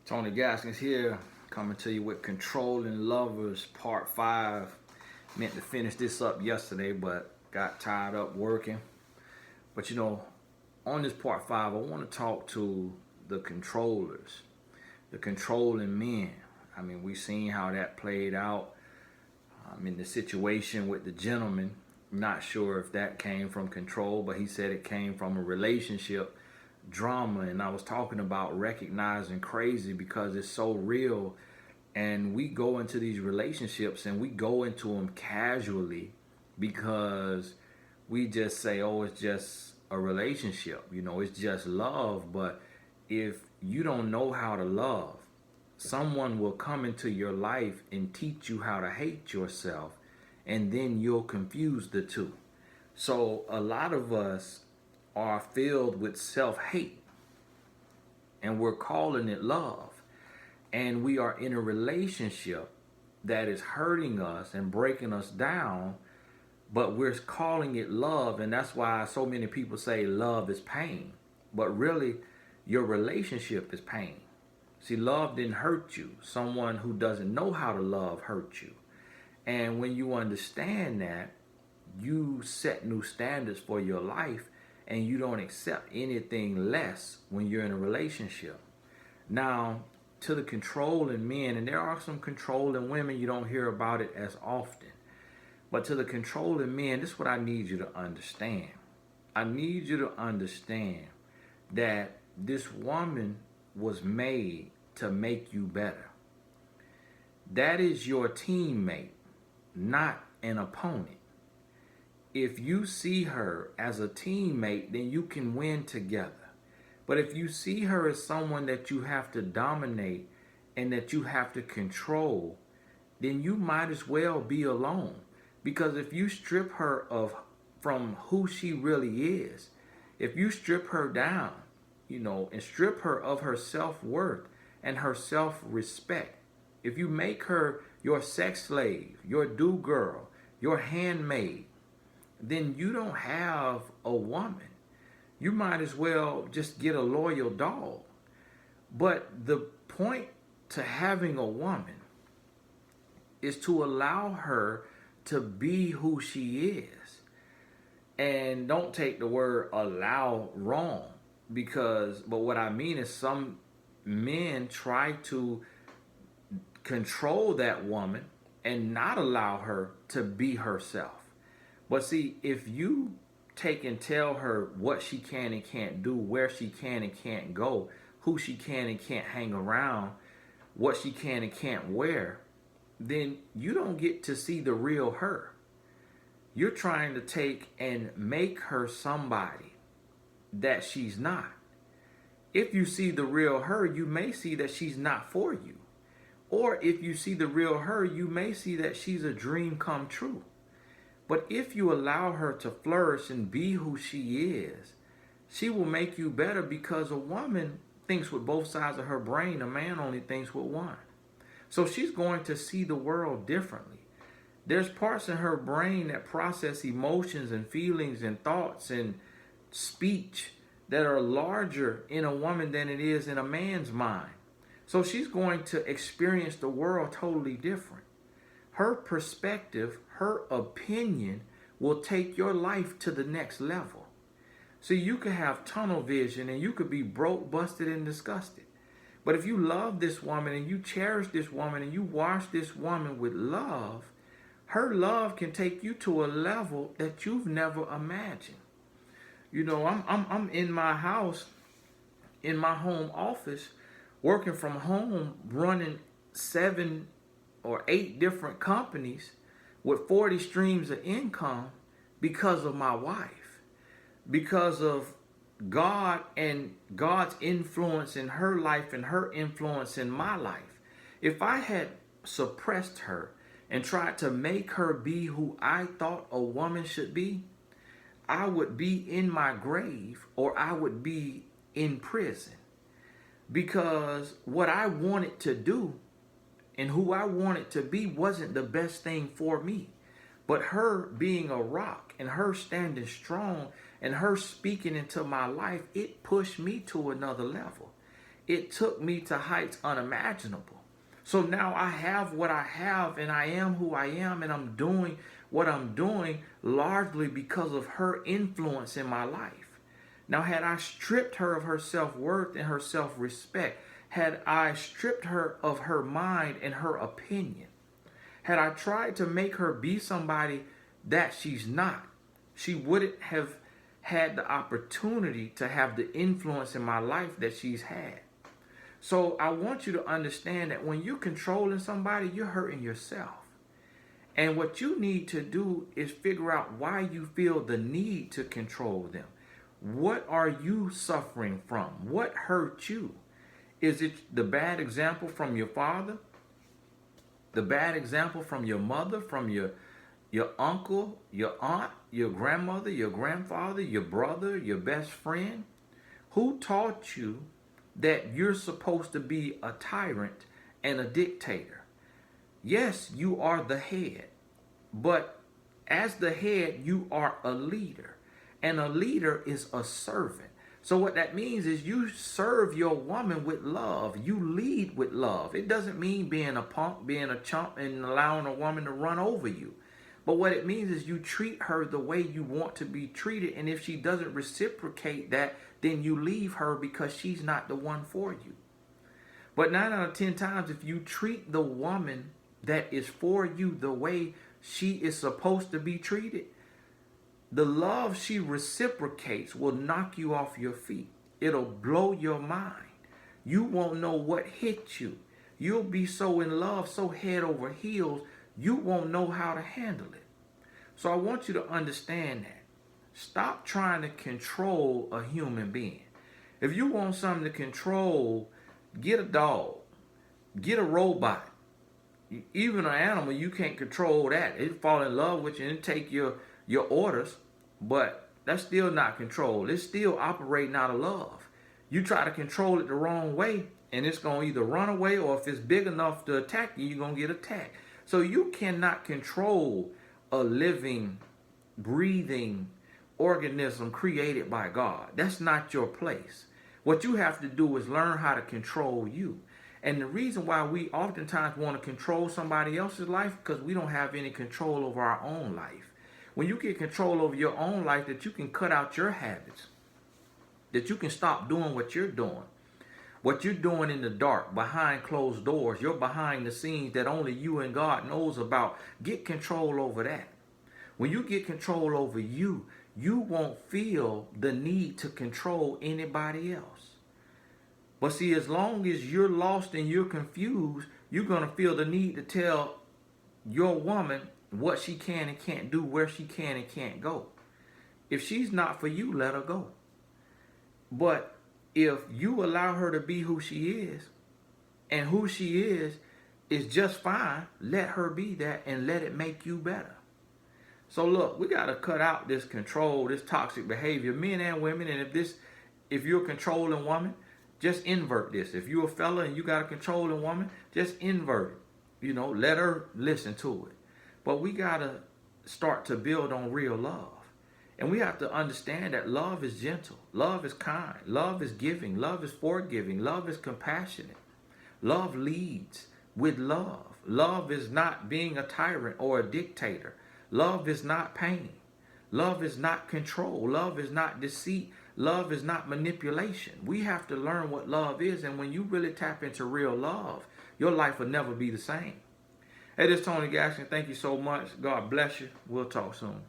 Tony Gaskins here, coming to you with Controlling Lovers Part 5. Meant to finish this up yesterday, but got tied up working. But on this Part 5, I want to talk to the controllers, the controlling men. I mean, we've seen how that played out. In the situation with the gentleman. Not sure if that came from control, but he said it came from a relationship drama. And I was talking about recognizing crazy because it's so real. And we go into these relationships and we go into them casually because we just say, oh, it's just a relationship. It's just love. But if you don't know how to love, someone will come into your life and teach you how to hate yourself, and then you'll confuse the two. So a lot of us are filled with self-hate, and we're calling it love. And we are in a relationship that is hurting us and breaking us down, but we're calling it love. And that's why so many people say love is pain. But really, your relationship is pain. See, love didn't hurt you. Someone who doesn't know how to love hurt you. And when you understand that, you set new standards for your life and you don't accept anything less when you're in a relationship. Now, to the controlling men, and there are some controlling women, you don't hear about it as often. But to the controlling men, this is what I need you to understand. I need you to understand that this woman was made to make you better. That is your teammate, not an opponent. If you see her as a teammate, then you can win together. But if you see her as someone that you have to dominate and that you have to control, then you might as well be alone. Because if you strip her from who she really is, if you strip her down, and strip her of her self-worth and her self-respect, if you make her your sex slave, your do-girl, your handmaid, then you don't have a woman. You might as well just get a loyal dog. But the point to having a woman is to allow her to be who she is. And don't take the word allow wrong. But what I mean is some men try to control that woman and not allow her to be herself. But see, if you take and tell her what she can and can't do, where she can and can't go, who she can and can't hang around, what she can and can't wear, then you don't get to see the real her. You're trying to take and make her somebody that she's not. If you see the real her, you may see that she's not for you. Or if you see the real her, you may see that she's a dream come true. But if you allow her to flourish and be who she is, she will make you better, because a woman thinks with both sides of her brain. A man only thinks with one. So she's going to see the world differently. There's parts in her brain that process emotions and feelings and thoughts and speech that are larger in a woman than it is in a man's mind. So she's going to experience the world totally different. Her perspective, her opinion will take your life to the next level. So you could have tunnel vision and you could be broke, busted, and disgusted. But if you love this woman and you cherish this woman and you wash this woman with love, her love can take you to a level that you've never imagined. I'm in my house, in my home office, working from home, running 7 or 8 different companies with 40 streams of income because of my wife, because of God and God's influence in her life and her influence in my life. If I had suppressed her and tried to make her be who I thought a woman should be, I would be in my grave or I would be in prison. Because what I wanted to do and who I wanted to be wasn't the best thing for me. But her being a rock and her standing strong and her speaking into my life, it pushed me to another level. it took me to heights unimaginable. So now I have what I have, and I am who I am, and I'm doing what I'm doing largely because of her influence in my life. Now, had I stripped her of her self-worth and her self-respect, had I stripped her of her mind and her opinion, had I tried to make her be somebody that she's not, she wouldn't have had the opportunity to have the influence in my life that she's had. So I want you to understand that when you're controlling somebody, you're hurting yourself. And what you need to do is figure out why you feel the need to control them. What are you suffering from? What hurt you? Is it the bad example from your father? The bad example from your mother, from your uncle, your aunt, your grandmother, your grandfather, your brother, your best friend? Who taught you that you're supposed to be a tyrant and a dictator? Yes, you are the head, but as the head, you are a leader, and a leader is a servant. So what that means is you serve your woman with love. You lead with love. It doesn't mean being a punk, being a chump, and allowing a woman to run over you. But what it means is you treat her the way you want to be treated. And if she doesn't reciprocate that, then you leave her because she's not the one for you. But 9 out of 10 times, if you treat the woman that is for you the way she is supposed to be treated, the love she reciprocates will knock you off your feet. It'll blow your mind. You won't know what hit you. You'll be so in love, so head over heels, you won't know how to handle it. So I want you to understand that. Stop trying to control a human being. If you want something to control, get a dog, get a robot. Even an animal, you can't control that. It fall in love with you and take your orders, but that's still not control. It's still operating out of love. You try to control it the wrong way, and it's going to either run away, or if it's big enough to attack you, you're going to get attacked. So you cannot control a living, breathing organism created by God. That's not your place. What you have to do is learn how to control you. And the reason why we oftentimes want to control somebody else's life, because we don't have any control over our own life. When you get control over your own life, that you can cut out your habits, that you can stop doing what you're doing in the dark, behind closed doors, you're behind the scenes that only you and God knows about. Get control over that. When you get control over you, you won't feel the need to control anybody else. But see, as long as you're lost and you're confused, you're going to feel the need to tell your woman what she can and can't do, where she can and can't go. If she's not for you, let her go. But if you allow her to be who she is, and who she is just fine, let her be that and let it make you better. So look, we got to cut out this control, this toxic behavior, men and women. And if you're a controlling woman, just invert this. If you're a fella and you got a controlling woman, just invert it. Let her listen to it. But we got to start to build on real love. And we have to understand that love is gentle. Love is kind. Love is giving. Love is forgiving. Love is compassionate. Love leads with love. Love is not being a tyrant or a dictator. Love is not pain. Love is not control. Love is not deceit. Love is not manipulation. We have to learn what love is. And when you really tap into real love, your life will never be the same. Hey, this is Tony Gaskins. Thank you so much. God bless you. We'll talk soon.